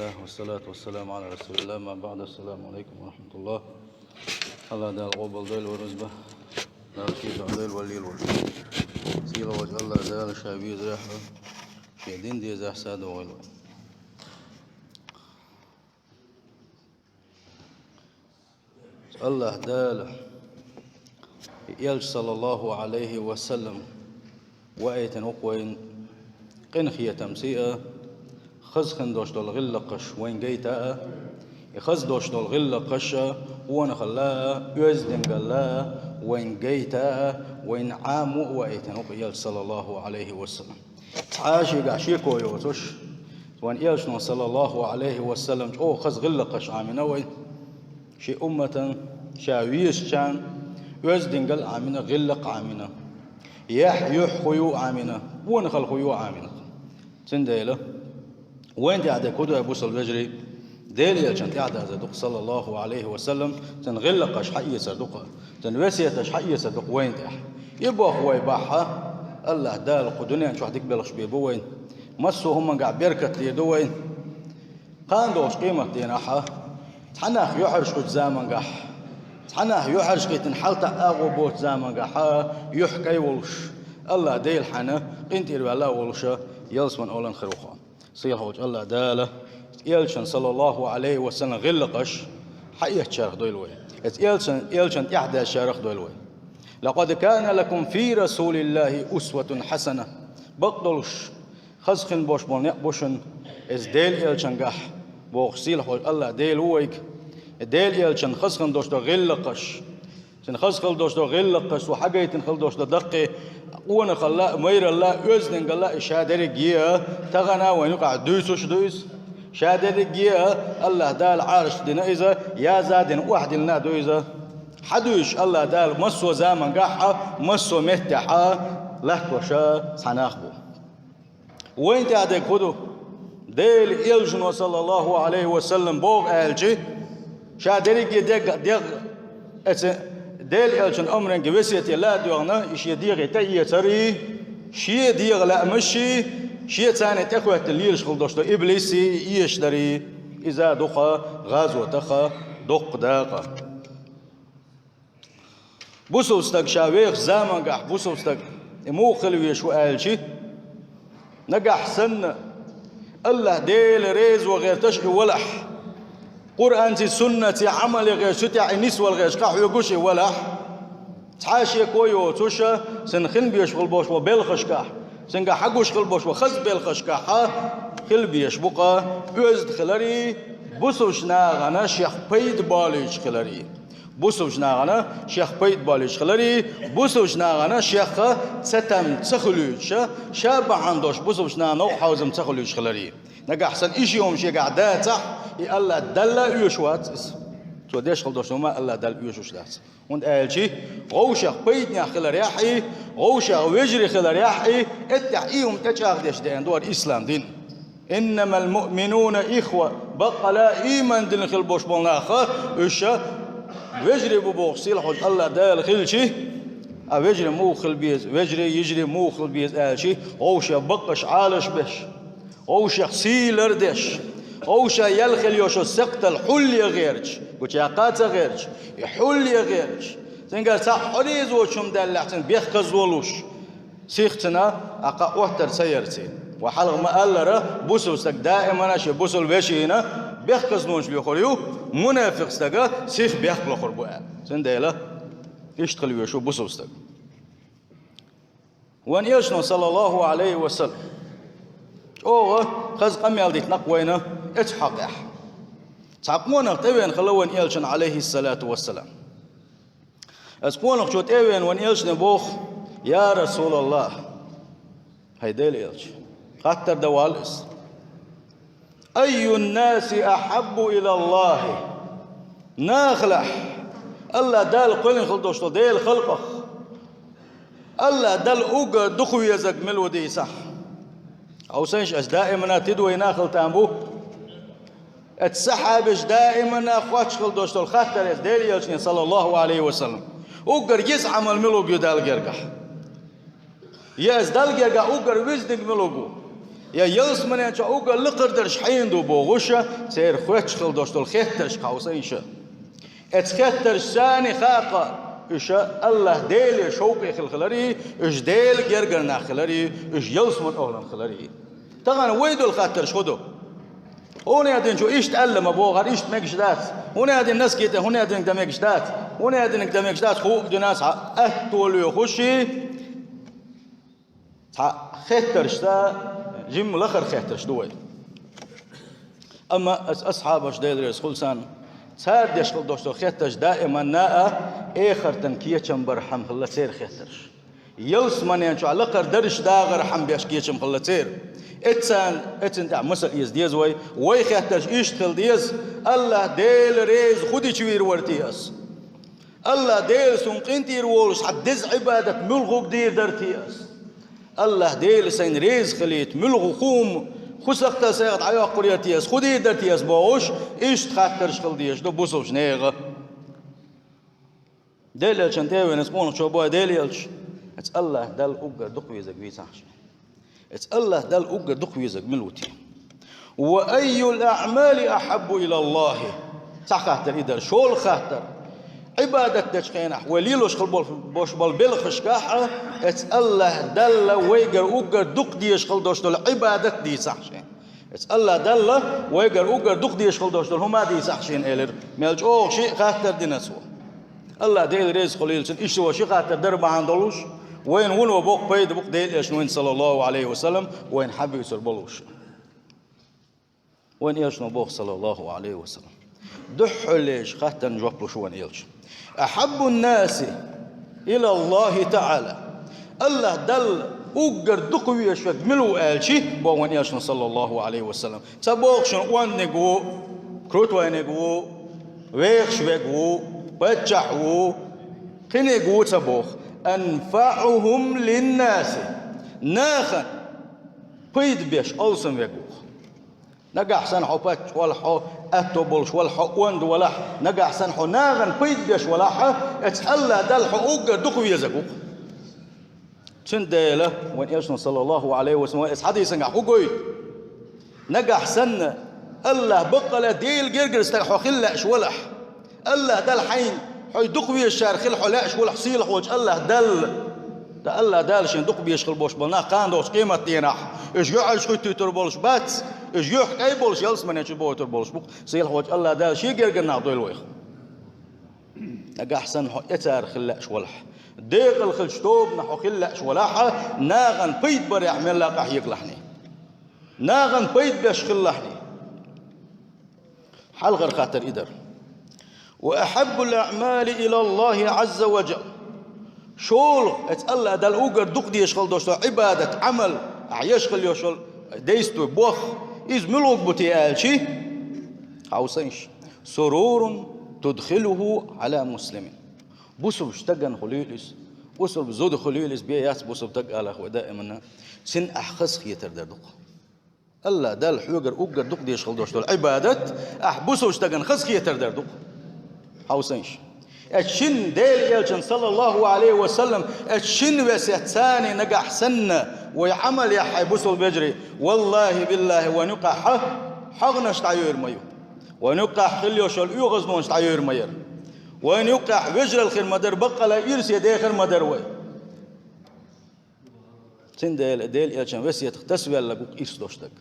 الله والصلاة والسلام على رسول الله. ما بعد، السلام عليكم ورحمة الله. الله دال قبل دال ورزبه دال شيء دال وليل سيلا وجه الله دال شابي زرحه شيدين دي زح ساد وغلو. الله دال يلج صلى الله عليه وسلم وآية أقوين قنخية تمسيئة خزخن دوش دول غلة قش وين جيتا يخز دوش دول غلة قش وانا خلاها يزدن قلا وين جيتا وين عامو وآية أقوين صلى الله عليه وسلم عاشي قاشيكو يوتش وان يلشنا صلى الله عليه وسلم او خز غلة قش عامنا وين شي أمة شاويش كان يزدن قل عامنا غلق عامنا يح خيو عامنا ونخل خيو عامنا تنديله وين قاعد كده ابو الفجري ديلي عشان قاعد زدق صلى الله عليه وسلم تنغلقش حي صدقه تنوسيتش حي صدق وين تح يبقى هو يباحها الله دال قدنيا شو حدك بلش بيبو وين مسو هم قاعد بيركت يدو وين قاندوش قيمه ديناحه تحناخ يحرش قد زامن قح تحناخ يحرش قد تنحلت اغوبوت زامن قح يحكي ولش الله ديل حنا انت الله ولش يلسمن اولن خروخه صيح وجه الله داله يلشن صلى الله عليه وسلم غلقش حيه شرخ دولوي يلشن احدى شرخ دولوي لقد كان لكم في رسول الله اسوه حسنه بقدلش خزخن بوش بوشن از ديل يلشن قح بوخسيل وجه الله ديل ويك ديل يلشن خزخن دوش دو غلقش سن خزخل دوش دو غلقش وحاجه خل دوش دو دقه وانا خلا مير الله يزن الله شادر جيا تغنى وينقع دويسوش دويس شادر جيا الله دال عارش دنا اذا يا زادن واحد لنا دويزا حدوش الله دال مسو زامن قحا مسو متحا لهتوشا سناخبو وين تعدك خدو ديل يلجنو صلى الله عليه وسلم بوغ الجي شادر جيا دق ديل يلشن أمرن جوسية لا دوغنا إشي ديغي تأيي تري شي ديغ لا مشي شي تاني تأخوة الليل شغل دوشتو إبليسي يشتري إذا دقا غازو تخا دق داقا بوسوستك شاويخ زامن قح بوسوستك مو خلوي شو آلشي نقح سن الله ديل ريز وغير تشقي ولح قرآن سنة عمل غير شتع نسوة غير شقح يقوشي ولا تعاشي كويو توشا سنخن بيشغل بوش وبالخشكح سنقا حقوش خلبوش وخز بالخشكح خل بيشبقى يزد خلري بوسوش ناغانا شيخ بيد باليش خلري بوسوش ناغانا شيخ بيد باليش خلري بوسوش ناغانا شيخ ستم تخلوش شاب عندوش بوسوش ناغانا وحاوزم تخلوش خلري نقا حسن إشي يوم شي قاعدات الله دل يشوات تو ديش خلدوش نوما الله دل يشوش دات وند آلشي غوشة بيدني خلال يحي غوشة ويجري خلال يحي اتحيهم تشاغ ديش دين دور إسلام دين إنما المؤمنون إخوة بقى لا إيمان دين خل بوش بلناخا إشا ويجري ببوغ سيلح الله دل خلشي ويجري مو خل بيز ويجري يجري مو خل بيز آلشي غوشة بقش عالش بش غوشة سيلر ديش غوشة يلخل يوشو سقط الحل غيرج وش يقات غيرج يحل غيرج تنقل صح حريز وشم دلعتن بيخكز ولوش سيختنا أقا وحتر سيرتي وحلق ما ألره بوسو سك دائما أشي بوسو البشي هنا بيخكز نونش بيخوريو منافق سكا سيخ بيخبل خربوها تنديله يشتغل يوشو بوسو سك وان يلشنو صلى الله عليه وسلم أوه خز قمي الديت نقوينا اتحقح تعقمونا تبين خلوان يلشن عليه الصلاة والسلام أسقونا شو تبين وان يلشن بوخ يا رسول الله هيديل يلش خاطر دوالس أي الناس أحب إلى الله ناخلح الله دال قلن خلدوشتو ديل خلقه الله دال أوغا دخو يزق ملو دي صح أو سنش أش دائما تدوي ناخل تامبو اتسحبش دائما أخواتش خل دوشتول خاطر ديل يلشن صلى الله عليه وسلم أوغر يزعم الملوغ يدال جرقح يز دال جرقح أوغر ويزدق ملوغو يا يلس من أنت أوجا لقدرش حين دو بوغشة سير خوتش خل دوشتول خيترش قوسينشة اتخيترش ثاني خاقة إيش الله ديل شوقي خلري إيش ديل جرجرنا خلري إيش يلس من أهلا خلري طبعا ويدو الخاطرش خدو هنا يدين شو إيش تألم أبوغر إيش تمجدات هنا يدين ناس كيته هنا يدين تمجدات هنا يدين تمجدات خوك دو ناس أهتولو يخشي خيترش تا جيم الأخر خيترش دوي أما أصحابش ديل ريس خلصان صار ديشقل دوشتو خيترش دائما ناء آخر تنكيتشم برحم خلا سير خيترش يلس من ينشو على قر درش داغر حم بيش كيتشم خلا سير اتسان تاع مسل يز ديز وي خيترش يشتغل ديز الله ديل ريز خدي شوير ورتياس الله ديل سنقنتي رولش حدز عبادة ملغو دير درتياس الله ديل سين ريز خليت ملغو قوم خسقت سيغت عيا قريتياس خدي درتياس باوش ايش تخاطرش خلديش دو بوسوش نيغه ديل يلشن تاوي نسمون شو بوا ديل يلش اتس الله دل اوغر دقوي زق بيصحش اتس الله دل اوغر دقوي زق ملوتي واي الاعمال احب الى الله تخاطر يدر شو الخاطر عبادة دشقينح وليلوش خلبول بوش بالبلخش كاحة اتس الله دل ويجر اوغر دق ديش خل دوشتول عبادة دي صحشين اتس الله دل ويجر اوغر دق ديش خل دوشتول هما دي صحشين إلر ميلج اوه شيء خاطر دي نسوه الله ديل ريز خليلسن ايش هو شيء خاطر درب عندلوش وين ونو بوق بيد بوق ديل ايش وين صلى الله عليه وسلم وين حب يسر بلوش وين ايش نبوق صلى الله عليه وسلم دحوا ليش خاطر نجوبلو شو وين ايش أحب الناس إلى الله تعالى الله دل أوجر دقوي شوك ملو آلشي بوان ياشن صلى الله عليه وسلم تبوخشن وان نقو كروت وان نقو ويخش ويقو بتشحو خنقو تبوخ أنفعهم للناس ناخن بيد بيش ألسن ويقو نجح سنحو بات ولا حو أتوبلش ولا حو وند ولا نجح سنحو ناغن بيد بيش ولا حو اتحلى دل حقوق دقو يزقو تنديله وين يشن صلى الله عليه وسلم اس حديث نجح حقوق نجح سن الله بقى ديل جرجر استحو خلش ولح الله دل حين حي دقو الشار خلحو لاش ولا حصيل حوج الله دل ده الله دال شين دق بيشغل بوش بلنا قاندوش قيمة تينح إيش يعيش خوي تربولش بات إيش يح أي بولش يلس من يشوف بو تربولش بق سيل وجه الله دال شيء جرجنا ضوي الويخ نجا أحسن حو يتار خلاش ولح ديق الخلشتوب نحو خلاش ولح ناغن بيت بري يعمل لك أحيق لحني ناغن بيت بيشغل لحني حال غير خاطر إدر وأحب الأعمال إلى الله عز وجل شول اتقال دل اوغر دق دي يشغل دوشتو عبادة عمل يشغل يشغل ديستو بوخ إذ ملوك بتيالشي حوسينش سرور تدخله على مسلم بوسو اشتغن خليلس بوسو بزود خليلس بيات بوسو تقال اخو دائما سن احخص خيتر دردق الله دل حوغر اوغر دق دي يشغل دوشتو عبادة بوسو اشتغن خص خيتر دردق حوسينش اتشن ديل يلشن صلى الله عليه وسلم اتشن وسيتساني نجح سنة ويعمل يا حيبوسو بجري والله بالله ونقع حغنش تعير ميو ونقع خليوش اليوغز مونش تعير مير ونقع وجر الخير مدر بقى لا يرسي داخل مدر وي سن ديل يلشن وسيت تسوي لك إيش دوشتك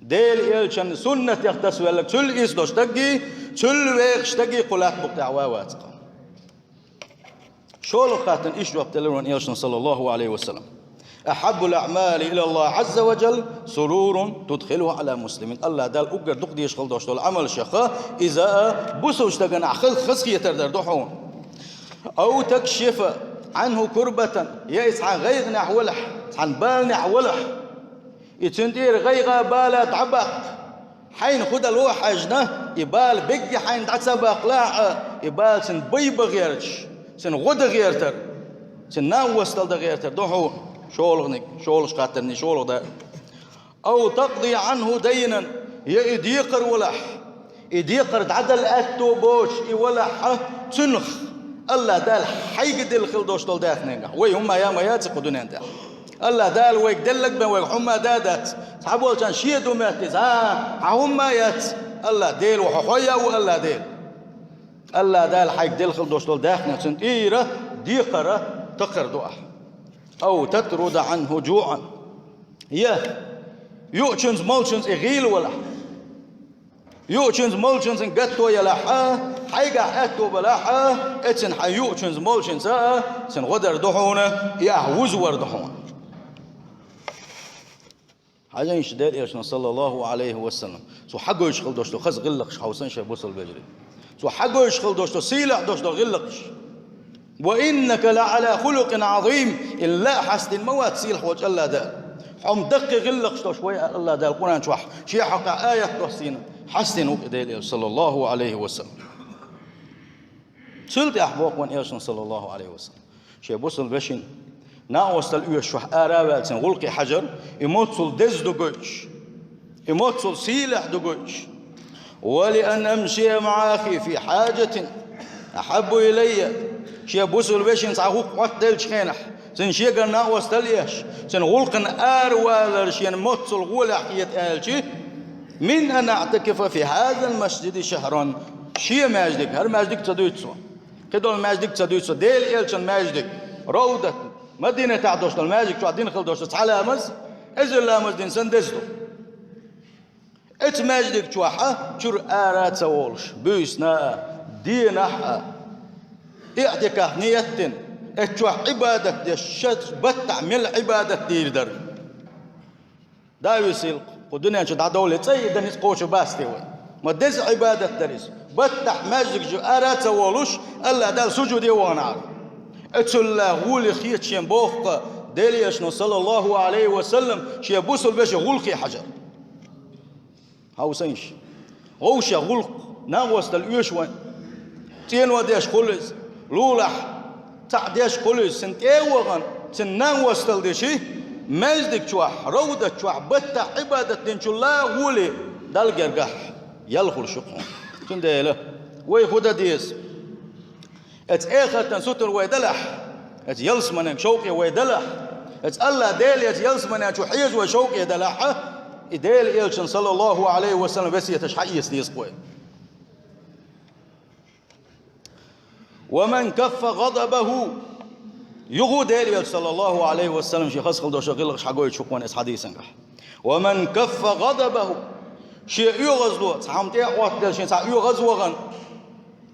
ديل يلشن سنة يختسوي لك تل إيش دوشتكي تل ويخشتكي قلات بقطع واواتك شو خاتن إيش جواب تلون يلشن صلى الله عليه وسلم أحب الأعمال إلى الله عز وجل سرور تدخله على مسلم الله دال أقدر دقدي يشغل دوشتو العمل شخا إذا بوسوش تغن عخل خسخي يتردر دوحون أو تكشف عنه كربة يأس عن غيغ نحولح عن بال نحولح يتندير غيغ بالا تعبق حين خد الوح أجنه يبال بقي حين تعتبق لا يبال سن بيب غيرش سن غد غيرتر سن ناو وستل غيرتر دوحون شولغنك شولش قاتلني شولغ ده أو تقضي عنه دينا يديقر ولح يديقر تعدل أتو بوش يولح تنخ الله دال حيقد الخل دوش طول داخنين وي هم يا ما ياتقدون انت الله دال ويك دلك بين ويك حما دادت صحابول كان شيء دوماتيز هما يات الله ديل وحويا والله ديل الله دال حيك دل خل دوستول داخنا سنت إيرة ديقرة تقر دعاء أو تطرد عنه جوعا يؤتشنز مولشنز إغيل ولا يؤتشنز مولشنز إن قطو يلاحا حيقا حتو بلاحا اتسن حيؤتشنز مولشنز سن غدر دحونا وزور دحونا حاجة يشدال إيشنا صلى الله عليه وسلم سو حقو يشخل دوشتو خز غلقش حوسن شي بوصل بجري سو حقو يشخل دوشتو سيلح دوشتو غلقش وإنك لعلى خلق عظيم إلا حسن الموات سيلح وجه الله دال حم دقي غلقش شوي الله دال القرآن شوح شي حق آية توسينا حسن وقديل صلى الله عليه وسلم سلت أحبوك وان إيشنا صلى الله عليه وسلم شي بوصل بشين ناوصل إيش شوح آرابات سن غلقي حجر يموتصل دز دقوش يموتصل سيلح دقوش ولأن أمشي مع أخي في حاجة أحب إلي شي بوصل بشين سعوق وقت دلش خينح سن شي قرنا وصل إيش سن غلقن آروال شي موتصل غلح يتقالشي من أن أعتكف في هذا المسجد شهرا شي ماجدك هر ماجدك تدويتسو كدول ماجدك تدويتسو ديل إلشن ماجدك روضة مدينة تعدوش الماجدك شو عدين خلدوش تعلامز إزل لامز دين سندزدو ات ماجدك شوحة شر آرات سوولش بيسنا دينحة اعتكاف نيتن اتشوح عبادة دي الشت بتعمل عبادة دير در داوي سيلق ودنيا شو دولة سيدا نسقوش باستي وين ما دز عبادة دريس بتح ماجدك جو آرات سوولش الله دال سجودي وانعر اتسلا غول خيت شين بوخ دليشنا صلى الله عليه وسلم شي بوصل باش غلقي حجر هاو سينش غوش غلق ناوست اليوش وين تين وديش خلص لولح تعديش خلص سنتيوغن سناوست الدشي مجدك شوح روضة شوح بتا عبادة دينشلا غولي دال جرجح يلخل شقون تنديله وي خدا ديس ات اخر ستر ويدلح ات يلس منك شوقي ويدلح ات الله ديل ات يلس منك حيز وشوقي دلح ديل يلشن صلى الله عليه وسلم بس يتشحيس ديس قوي ومن كف غضبه يغو ديل صلى الله عليه وسلم شي خسخل دوش غلقش حقوي شكوان اس حديثا ومن كف غضبه شي يغزلو صحمتي وقت ديل شي يغزوغن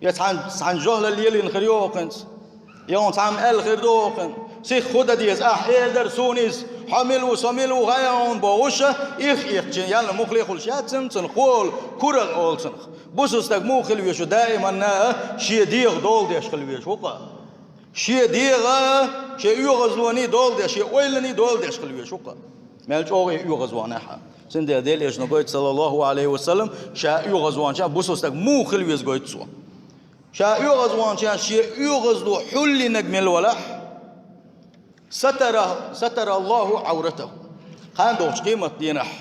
يتعن جهل الليل الخريوقن يوم تعم الخردوقن سيخ خدا ديز إيدر سونيز حمل وسميل وغيون بوشة إخ يلا مخلي خل شاتن تنخول كرل أول تنخ بوسستك مخل ويشو دائما شي ديغ دول ديش خل ويش وقا شي ديغ شي يغزواني دول ديش شي ويلني دول ديش خل ويش وقا مالج أوغي يغزوانها سندي ديل إيش نقول صلى الله عليه وسلم شا يغزوان شا بوسستك مخل ويش قويت سوا شا يغزوان شا شي يغزلو حل نجمل ولح ستر الله عورته خان دوش قيمة دينح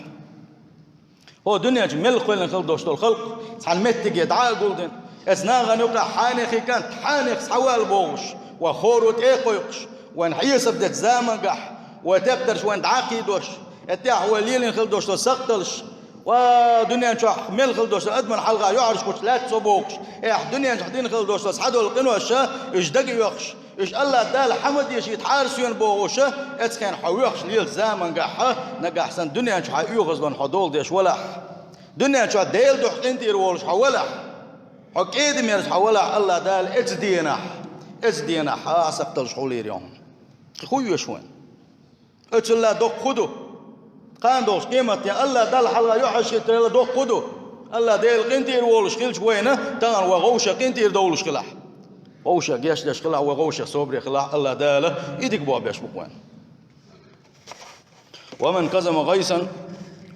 هو دنيا جمل خلنا خل دوش الخلق سان متك يدعى قولدن اسنا غنوقع حانخي كانت حانخ حوال بوش وخورت ايقويقش وان حيس بدت زامن قح وتبترش وان تعاقيدوش اتاح وليلين خل دوش سقطلش ودنيا شو مل خل دوش ادمن حلقة يعرش كوش لا تصبوكش دنيا جحدين خل دوش صحدوا القنوة الشا ايش دق يخش ايش الله دال حمد يش يتحارسون بوغوشه اتس كان حويخش ليل زامن قحه نقح سن دنيا شو حيوغز بن حدول ديش ولا دنيا شو ديل دوح انتير وولش حولا حق ايدم يرش حولا الله دال اتس دينا حاسبتل شحولير يوم خوي شوين اتس الله دوق خدو قان دوش قيمة يا الله دال حلا يحش يتريلا دوق خدو الله ديل قنتير وولش خلش وينه تان وغوشه قنتير دولش خلاح غوشة جيش داش خلاع وغوشة صبري خلاع الله داله يدك بوا بيش بقوان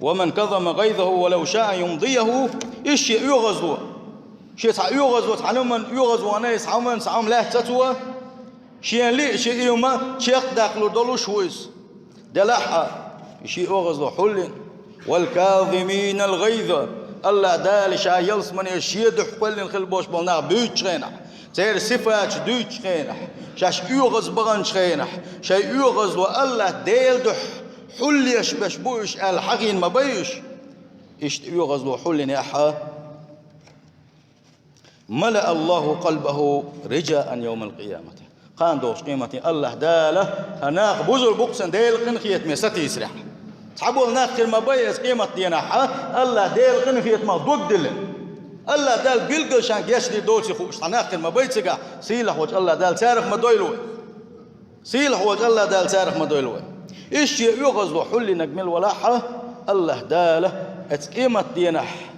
ومن كظم غيظه ولو شاء يمضيه إيش يغزو شيء يغزو تعلم يغزو أنا يسعمن سعم لا تتوه شيء لي شيء يوما شيء داخل دولو شويس دلحة شيء يغزو حل والكاظمين الغيظ الله دال شايلس من يشيد حقل الخلبوش بالنا بيتشينا زير صفات دوش خينح شاش يوغز بغن خينح شاي يوغز والله ديل دح حل يشبش بوش الحقين ما بيش إشت يوغز وحل نحا ملأ الله قلبه رجاء يوم القيامة قان دوش قيمة الله داله هناك بوزر بوكسن ديل قنخية مساتي يسرح صحابو الناخر ما بيس قيمة ديناحا الله ديل قنخية ما ضد دلن الله دال بيلقل شان يشدي دوتي خوش هناخر ما بيتسقع سيلح وجه الله دال سارخ ما دويلوي سيلح وجه الله دال سارخ ما دويلوي إيش يغز وحل نجمل ولاحة الله داله قيمة ديناح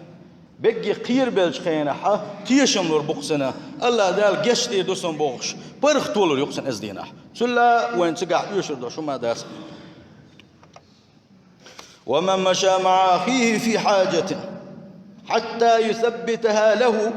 بيجي قير بلش خيناحا تيشم نور بوكسنا الله دال جشتي دوسن بوخش برخ طول يقسن ازديناح سلا وين تقع يشردو شو ما داس ومن مشى مع أخيه في حاجة حتى يثبتها له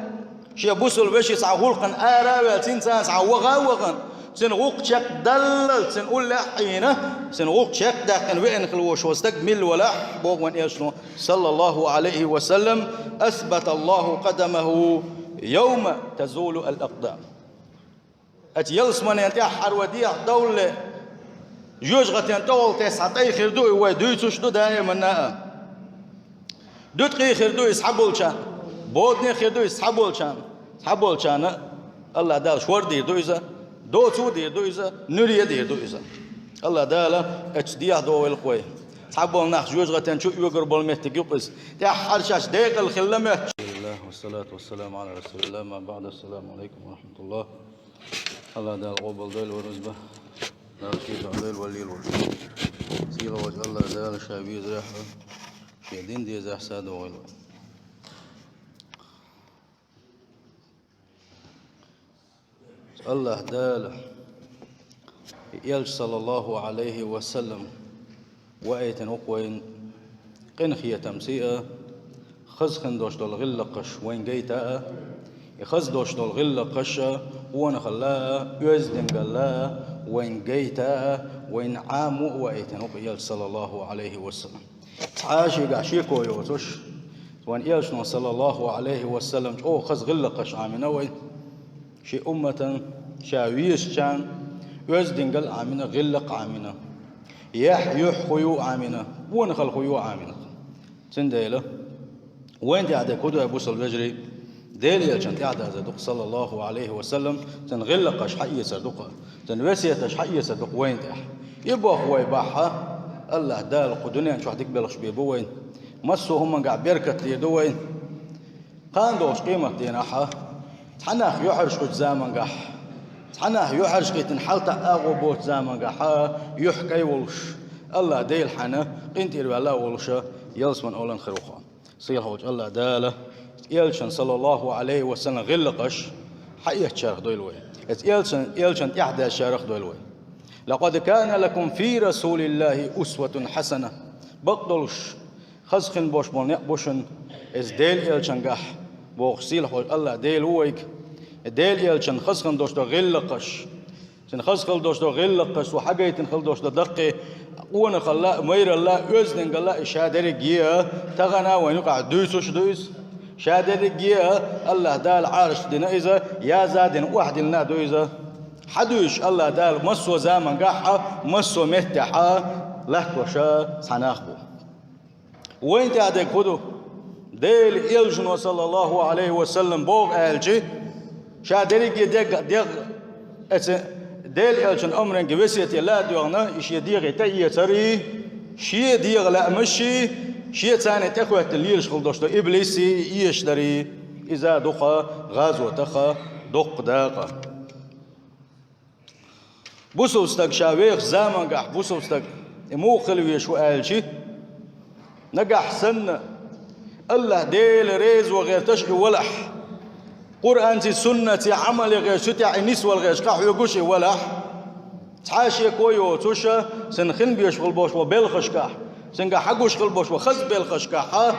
شي بوسل باش يسعغولقن آراوال تنسان سعوغا سنغوق شك دلل سنقول لحينه سنغوق شك داقن وين خلوش واستكمل ولاح بوغ وين يشنو صلى الله عليه وسلم أثبت الله قدمه يوم تزول الأقدام أتيلس من ينتحر وديع دولة جوجغة ينتول تسعتي خردوي ودويتوش دو دائما ناء دوت قي خردوي يسحبول شان بودني خردوي يسحبول شان الله دال شور دير دويزا دو تو دير دويزا نوريه دير دويزا الله دالا اتشديع دو القوي سحبول ناخ جوجغة ينشو يوغر بالمهتك يقص تحر شاش ديق الخلمة الله والصلاة والسلام على رسول الله ما بعد السلام عليكم ورحمة الله الله دال قبل ديل ورزبه نرشيد عليل والليل سيلا وجه الله دال شابي زرحة شيدين دي زح سادة وغلو الله دال يلج صلى الله عليه وسلم وآية نقوين قنخية تمسيئة خزخن دوش دول غلقش وين جيتا يخز دوش دول غلقش وانا خلاها يزدن قلاها وين جيتا وين عامو وآية نقوين صلى الله عليه وسلم تعاشي قاشيكو يوتوش وان يلشنا صلى الله عليه وسلم او خز غلقش عامنا وين شي أمة شاويش كان يزدن قل عامنا غلق عامنا يح خيو عامنا ونخل خيو عامنا تنديله وين تعدى كدو أبو البجري ديل يلشن تعدى زدق صلى الله عليه وسلم تنغلقش حقية صدقة تنوسيتش حقية صدق وين تح يبقى هو يباحها الله دال قدنيا شو حدك بلش بيبوين مسوا هم قاعد بيركت يدوين قان دوش قيمة ديناحة تحناخ يحرش قد زامن قح تحناخ يحرش قد تنحلت أغبوت زامن قح يحكي ولش الله ديل حنا انت إربع الله ولش يلس من أولا خروخا صيح وجه الله داله يلشن صلى الله عليه وسلم غلقش حقيقة شارخ دويلوين يلشن إحدى شارخ دويلوين لقد كان لكم في رسول الله أسوة حسنة بقدلش خزخن بوش بوشن از ديل يلشن قح بوغسيل حوج الله ديل ويك ديل يلشن خزخن دوش دو غلقش سن خزخل دوش دو غلقش وحاجة تنخل دوش دو دقي وانا خلا مير الله يزنن الله شادر جيا تغنى وينقع دويسوش دويس شادر جيا الله دال عارش دينا إذا يا زادن واحد لنا دويزا حدوش الله دال مسو زامن قحا مسو مهتحا لحتوشا سناخبو وين تعدك خدو ديل إلجن صلى الله عليه وسلم بوغ آلجي شادريك ديغ ديل إلجن أمرن قوسية لا دوغنا إشي ديغي تأيي تري شي ديغ لا مشي شي تاني تخوة الليل شغل دوشتو إبليسي يشتري إذا دقا غازو تخا دق داقا بوسوستك شاويخ زامن قح بوسوستك مو خلوي شو آلجي نقح سن الله ديل ريز وغير تشقي ولح قرآن تي سنة عمل غير شتع نسوة غير شقح يقوشي ولح تعاشي كويو توشا سنخن بيشغل بوش وبيلخشكح سنقا حقوش خل بوش وخز بيلخشكح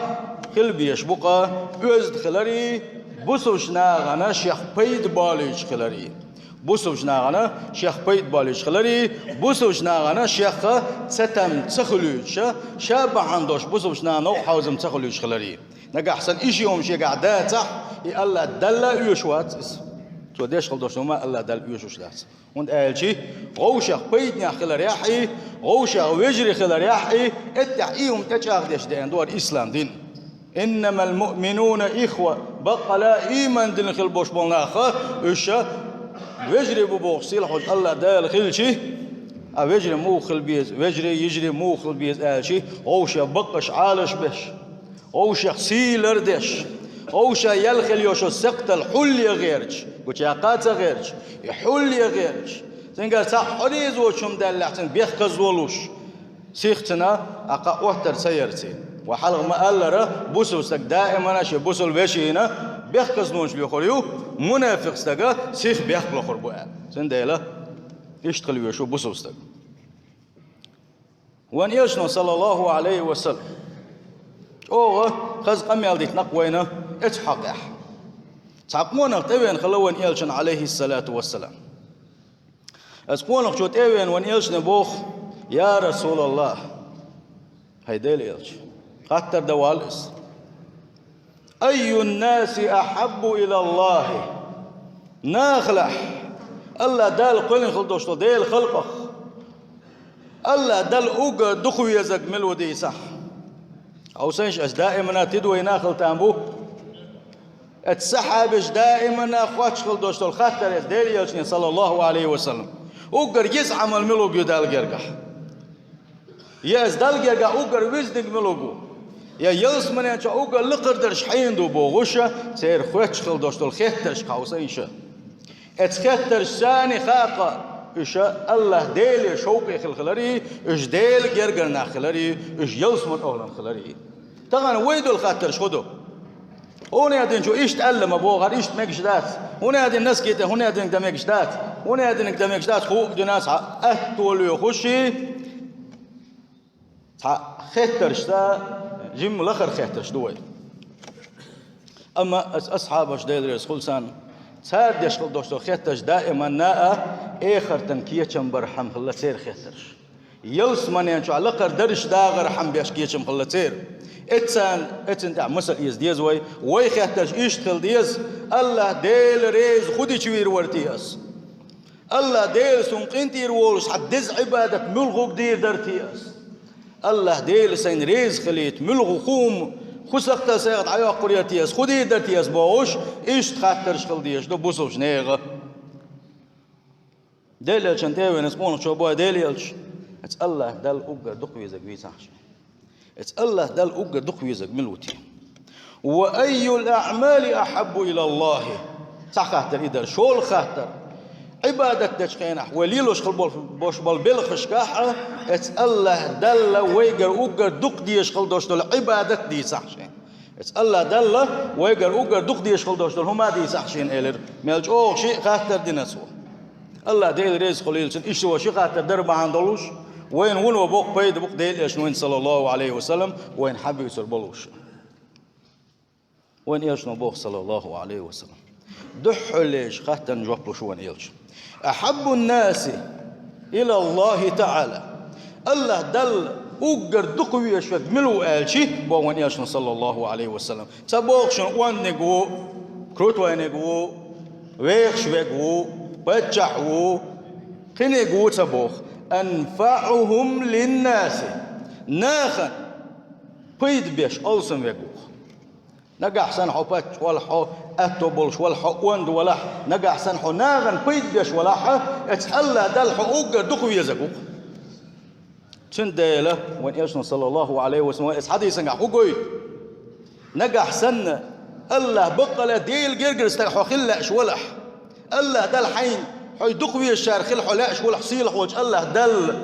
خل بيشبقى يزد خلري بوسوش ناغانا شيخ بيد باليش خلري بوسوش ناغانا شيخ بيد باليش خلري بوسوش ناغانا شيخ ستم تخلوش شاب عندوش بوسوش ناغانا وحاوزم تخلوش خلري نقا حسن إشي يوم شي قاعدات صح الله دلا يوشوات شو ديش خل دوشتو ما الله دل يوشوش داس وند قالشي غوشة بيدني خلر يحي غوشة ويجري خلر يحي التحقيهم تشاغ ديش دين دور إسلام دين إنما المؤمنون إخوة بقى لا إيمان دين خل بوش بولناخا إيشا ويجري ببوخ سيلح الله دال خلشي ويجري مو خل بيز ويجري يجري مو خل بيز قالشي غوشة بقش عالش بش غوشة سيلر ديش غوشة يلخل يوشو سقط الحل غيرش قلت يا قاتل غيرش يحل غيرش زين صح حريز وشم دلعتن بيخكز ولوش سيختنا أقا وحتر سيرتي وحلق ما قال له بوسوسك دائما شي بوسل بيشينا بيخكز نونش بيخوريو منافق استقا سيخ بيخكل خربوا زين ديلا يشتغل يوشو بوسوسك وان يشنو صلى الله عليه وسلم اوه خز قمي الديت نقوينا اتحقح تعقمونا تبين خلوان يلشن عليه الصلاة والسلام اسقونا شو تبين وان يلشن بوخ يا رسول الله هيديل يلش خاطر دوالس أي الناس أحب إلى الله ناخلح الله دال قلن خلطوشتو ديل خلقه الله دال أوغا دخو يزق ملو دي صح أو سنش أش دائما تدوي ناخل تامبو اتسحبش دائما أخواتش خلطوشتو الخاطر ديل يلشني صلى الله عليه وسلم أوغر يزعم الملو بيو دال جرقح ياز دال جرقح أوغر ويزدق ملو بو يا يلس من ينشأ أوغا لقردرش حيندو بوغوشة سير خواتش خلدوشتو الخيترش قاوسا إنشاء اتخيترش ساني خاقا إشاء الله ديل شوقي خلخلري إش ديل جرقرنا خلري إش يلس من أولا خلري تغانا ويدو الخاترش خدو هنا يدين شو إيش تألم أبوغر إيش تمكشدات هنا يدين ناس كيتا هنا يدين تمكشدات هنا يدين تمكشدات خوك دو ناس أهتولو يخشي خيترش تا جيم الأخر خيترش دوي أما أصحابش ديل ريس خلصان ساد يشغل دوشتو خيترش دائما ناء آخر تنكيتشم برحم خلا سير خيترش يلس من ينشو على لقر درش داغر حم بيشكيتشم خلا سير اتسان تاع مسل يز ديزوي وي خيترش يشتغل ديز الله ديل ريز خدي شوير ورتياس الله ديل سنقنتي رولش حدز عبادة ملغوك دير درتياس الله ديل سين ريز خليت ملغو خوم خسقت سيغت عيا قريتياس خدي درتياس باوش ايش تخاطرش خلديش دو بوسوش نيغا ديل يلشن تاوي نسمون شو بوا ديل يلش اتس الله دال اوغر دقويزك بيساحش اتس الله دال اوغر دقويزك ملوتي واي الاعمال احب الى الله صح خاطر اذا شو الخاطر عبادة تشخينح وليلوش خل بوش بالبلخش كاحة اتس الله دل ويقر اوقر دق ديش خل دوشتو العبادة دي صحشين اتس الله دل ويقر اوقر دق ديش خل دوشتو هما دي صحشين إلر ميلج اوه شيء خاطر دي نسوه الله ديل ريز خليلشن اشتوا شيء خاطر دربا عندلوش وين ونو بوق بيد بوق ديل اشنوين صلى الله عليه وسلم وين حبي يسر بلوش وين يشنو بوق صلى الله عليه وسلم دحو ليش خاطر نجوبلو شو وين يلش أحب الناس إلى الله تعالى الله دل أوجر دقوي شوك ملو آلشي بوان ياشن صلى الله عليه وسلم تبوخشن وان نقو كروت وان نقو ويخش ويقو بتشحو خنقو تبوخ أنفعهم للناس ناخن بيد بيش ألسن ويقوخ نجح سنحو باتش ولا حو أتوبلش ولا حو وند ولا نجح سنحو ناغن بيد بيش ولا حو اتحلى دل حقوق دقو يزقوق تنديله وين يشن صلى الله عليه وسلم اس حديث نجح حقوق نجح سن الله بقى ديل جرجر استحو خلش ولا الله دل حين حي دقوي الشار خل حلاش ولا حصيل حوج الله دل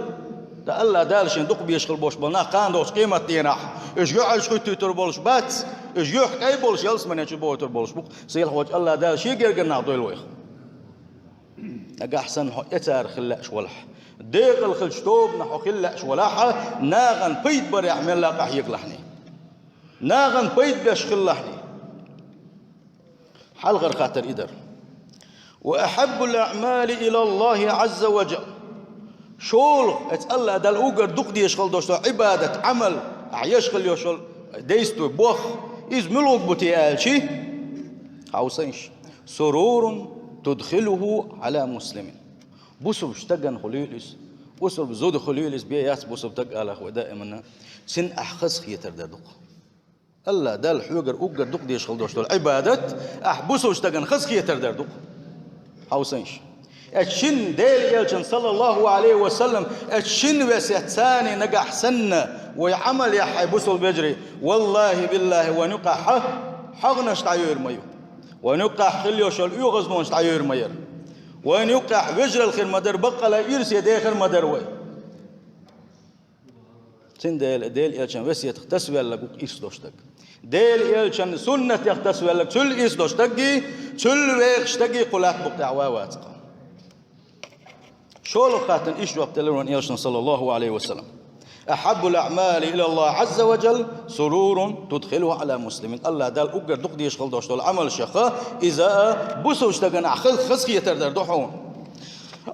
ده الله دالشين دق بيشغل بوش بلنا قاندوش قيمة تينح إيش يعيش كتير تربولش بات إيش يح أي بولش يلس من يشوف بوه تربولش بق سيل حوج الله دالش يجرجنا ضوي الويخ نجا أحسن حق يتار خلاش ولح ديق الخلشتوب نحو خلاش ولح ناغن بيت بريح من لا قح يقلحني ناغن بيت بيش خلحني حال غير خاطر إدر وأحب الأعمال إلى الله عز وجل شول الله دل اوغر دق دي يشغل دوشتو عبادة عمل يشغل يشغل ديستو بوخ إز ملوك بتيالشي حوسينش سرور تدخله على مسلم بوسو بشتغن خليلس بوسو بزود خليلس بياس بوسو بتقال اخو دائما سن احخص خيتر دق الله دال حوجر اوجر دق ديش خلدوش العبادة احبوسو بشتغن خص خيتر دق حوسنش اتشن ديل يلشن صلى الله عليه وسلم اتشن وسيتساني نجح سنة ويعمل يا حيبوسو بجري والله بالله ونقع حغنش تعير ميو ونقع خليوش اليوغز مونش تعير مير وين يوقع وجر الخير مدر بقى لا يرسي داخل مدر وي سن ديل يلشن وسيت تسوي لك إيش دوشتك ديل يلشن سنة يختسوي لك شل إيش دوشتكي شل ويخشتكي قلات بقى عوات شو لو خاتن إيش وقت لون يلشن صلى الله عليه وسلم أحب الأعمال إلى الله عز وجل سرور تدخله على مسلم الله دال أقدر دقدي يشغل دوشتو العمل شخا إذا بوسوش تغنى خسخي يتردر دوحون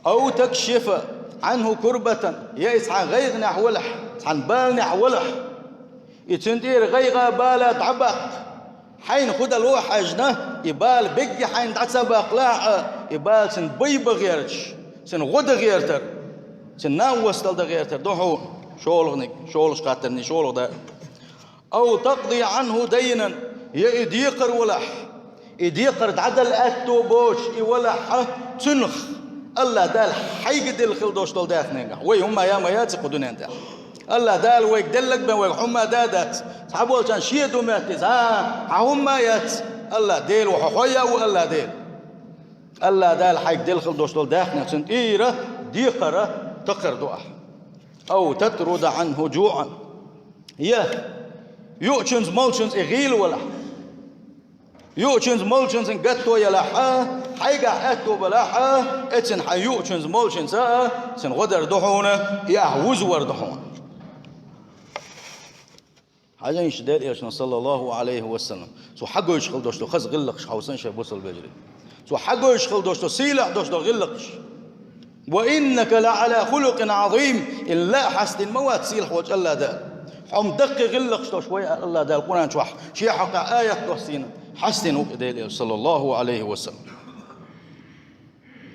أو تكشف عنه كربة يأس عن غيغ نحولح عن بال نحولح يتندير غيغ بالا تعبق حين خد الوح أجنه يبال بقي حين تعسبق لا يبال سن بيب غيرش سن غد غيرتر سن ناوستل غيرتر دوحون شولغنك شولش قاتلني شولغ ده أو تقضي عنه دينا يديقر ولح يديقر تعدل أتو بوش يولح تنخ الله دال حيقد الخلدوش طول داخنينك وي هما يا ما ياتقدون انت الله دال ويك دلك بين ويك هما دادات صحابول كان شيدو ماتز هما يات الله ديل وحويا والله ديل الله دال حيقد الخلدوش طول داخنينك سنت إيرة ديقرة تقر دعا أو تطرد عنه جوعا يؤشنز مولشنز إغيل ولا يؤشنز مولشنز إن قطو يلحا حيقع أتو بلحا اتسن حيؤشنز مولشنز سن غدر دحونا يهوز وردحونا حاجة يشدال إيشنا صلى الله عليه وسلم سو حقو يشغل دوشتو خز غلقش حوسن شابوصل بجري سو حقو يشغل دوشتو سيلح دوشتو غلقش وإنك لعلى خلق عظيم إلا حسن الموات سيل حوج الله دال حم دق غلق شوي الله دال القرآن شوح شي حق آية توصينا حسن صلى الله عليه وسلم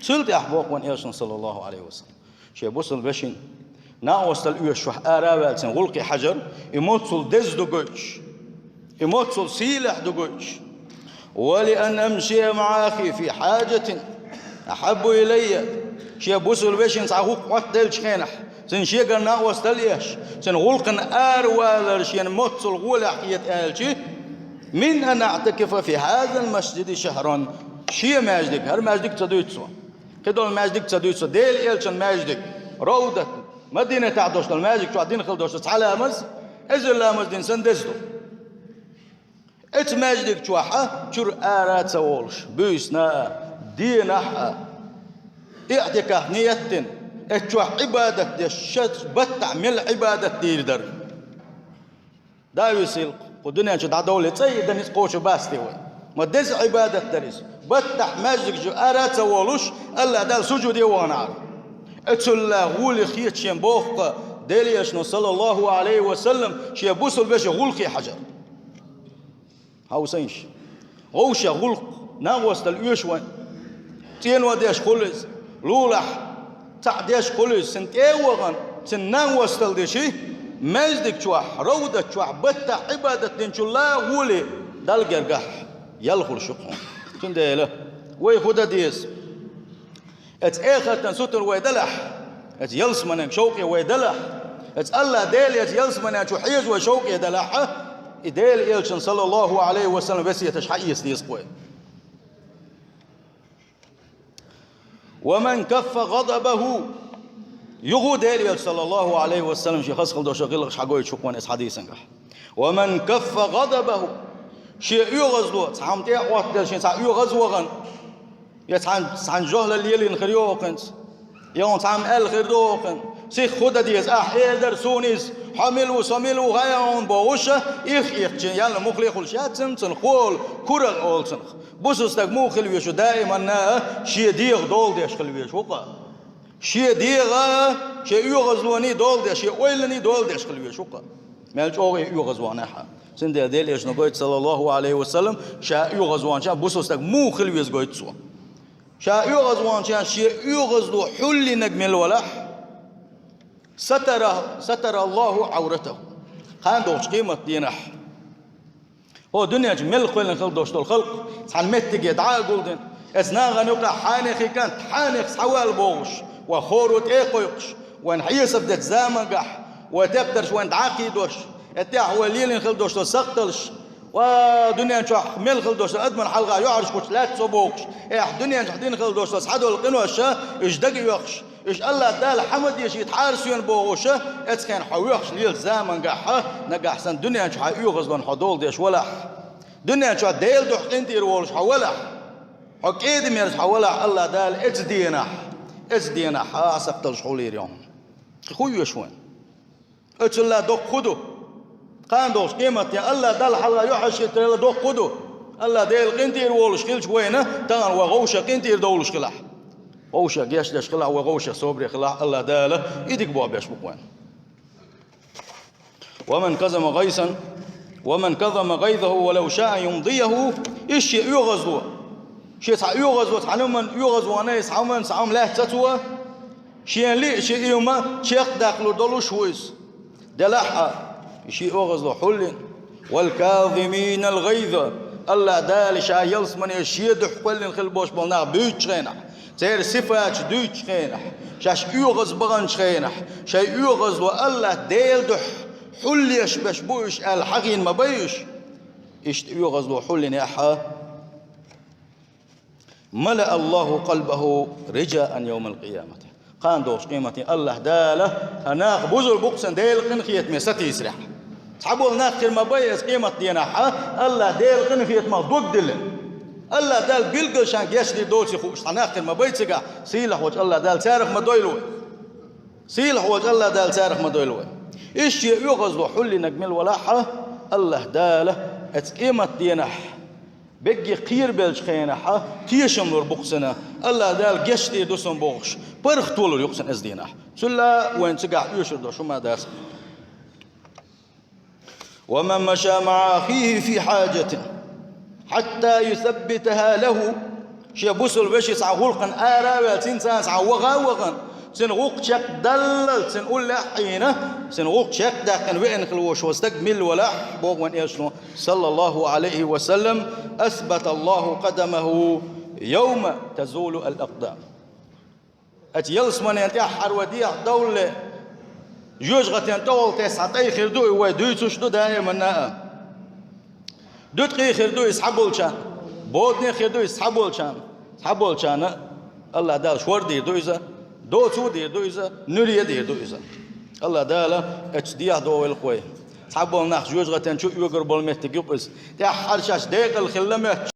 سلت أحبوك وان إيشن صلى الله عليه وسلم شي بوصل بشين ناوصل إيش شوح آرابال سن غلقي حجر يموتصل دز دقوش يموتصل سيلح دقوش ولأن أمشي مع أخي في حاجة أحب إلي شيء بوسول بيشين صاحوك وقت دل شخينح سن شيء قرنا وستليش سن غلقن آروال شيء موتصل غولح يتقالشي من أن أعتكف في هذا المسجد شهرا شيء ماجدك هر ماجدك تدويتسو كدول ماجدك تدويتسو ديل إلشن ماجدك روضة مدينة تعدوش الماجدك شو عدين خلدوش تعالى أمز إذن لامز دين سندزدو إت ماجدك شوحة شر آرات سوولش بيسنا دينح اعتكاف نيتن اتشوح عبادة الشت بتعمل عبادة ديردر دا يسيل ودنيا شد عدولة سيدا نسقوش باستي وي ما دز عبادة درس بتح ماجدك جو آرات سوولش الله دال سجودي وانعر اتسلا غولي خيط شين بوخ ديليشنو صلى الله عليه وسلم شي بوسل بيش غلقي حجر هاو سينش غوشة غلق ناوست اليوشوان تين وديش خلص لولح تعديش خلص سنت ايوغن سنان وستل ديشي مجدك شوح رودة شوح بتا عبادة دينشو لا غولي دال جرقح يلخل شقهم سن ديله وي خدا ديس ات اخر تنسوتر ويدلح ات يلس منك شوقي ويدلح ات الله ديل ات يلس منك شو حيز وشوقي دلح ديل إلشن صلى الله عليه وسلم بس يتشحيس ديس قوي ومن كف غضبه يغود ديل صلى الله عليه وسلم شي خسخل دو شغل حقوي شكوان اس حديثا ومن كف غضبه شي يغزلو صحمتي وقت ديل شي صح يغزوغن يتعن جهل الليل الخريوقن يوم تعم الخردوقن سي خود ديز ايدر سونيز حملوا سملوا غيون بوشه يخ يلا مخلي خل شاتن تنخول كرل اولسن بوسستك مخل ويشو دائما شي ديغ دول ديش خل ويش وقا شي ديغ شي يغزلوني دول ديش شي ويلني دول ديش خل ويش وقا مالج اوغي يغزوانها سند ديل ايش نقول صلى الله عليه وسلم شا يغزوان شا بوسستك مخل ويز قويت سو شا يغزوان شان شيء يغزو حل نجمل ولح ستر الله عورته خان دوش قيمة دينح هو دنيا جمل خلنا خلق دوش الخلق سحن متك يدعى قولدن اسناغا نقع حانخي كانت حانخ سحوال بوش وخوروت ايقويقش وان حيصف دت زامقح وتبترش وان تعاقيدوش اتاح وليلين خلق دوش سقطلش ودنيا شح مل خل دوش أدمن حلقة يعرش كوش لا تصبوكش دنيا شحدين خل دوش صحدوا القنوة الشا إيش دقي يخش إيش الله دال حمد يش يتحارس ين بوغوشة إتس كان حويخش ليل زمن قحة نقح سن دنيا شح يوغز بن حدول ديش ولا دنيا شح ديل دوح انتي رولش حولا حق إيدي ميرش حولا الله دال إتس دينح أسقطل شحولير يوم خوي يشوين إتس الله دوق خدو قاندوش قيمة يا الله دل حلا يحش يتريلا دوق قدو الله ديل قنتير وولش خلش وينه تان وغوشة قنتير دولش خلاح غوشة جيش دش خلاح وغوشة صبري خلاح الله داله يدك بواب يشبك وين ومن كظم غيظه ولو شاء يمضيه إيش يغزو شيء يغزو تعلمن يغزو أنا يسعمن سعم لا تتوه شيء لي شيء يوما شيء داخله دولش ويس دلحة شيء أغزو حل والكاظمين الغيظ الله دال شا يلس من يشيد حقل الخلبوش بالنا بيتش خينح سير صفات دوتش خينح شاش يغز بغن خينح شاي يغز والله ديل دح حل يشبش بوش الحقين ما بيش إيش يغز حل نحا ملأ الله قلبه رجاء يوم القيامة قان دوش قيمتي الله داله أنا بوزر بوكسن ديل قنخيت مساتي يسرح صحابول ناخر ما بيس قيمة دينها الله ديل قنخيت ما ضد دل الله دال بيلقل شان يشدي دوتي خوش ناخر ما بيتسقى سيلح وجه الله دال سارخ ما دويلوي سيلح وجه الله دال سارخ ما دويلوي إيش يغزو حل نجمل ولاحة الله داله قيمة دينها بقي قير بلش خينها تيشم نور بوكسنا الله دال جشتي دوسن بوخش برخ طول يقسن ازدينا سلا وين تقع يشردو شو ما داس ومن مشى مع أخيه في حاجة حتى يثبتها له شي بوسل باش يسعغلقن آراوي تنسان سعوغا سنغوق شك دلل سنقول لحينه سنغوق شك داقن وين خلوش واستقبل ولا بوغ وين يشلون صلى الله عليه وسلم أثبت الله قدمه يوم تزول الأقدام أتيلس من ينتحر وديع دولة يوجغت ينتول تسعتي خردوي ودويتوش دو دائما دوت قي خردوي يسحبول شان بودني خردوي يسحبول شان الله دال شور دير دويزا دو تو دير دويزا نوريا دير دويزا الله دال اتشديع دو القوي سحبول ناخ يوجغت ينشو يوغر بول مهتقيب تحر شاش ديق الخلمه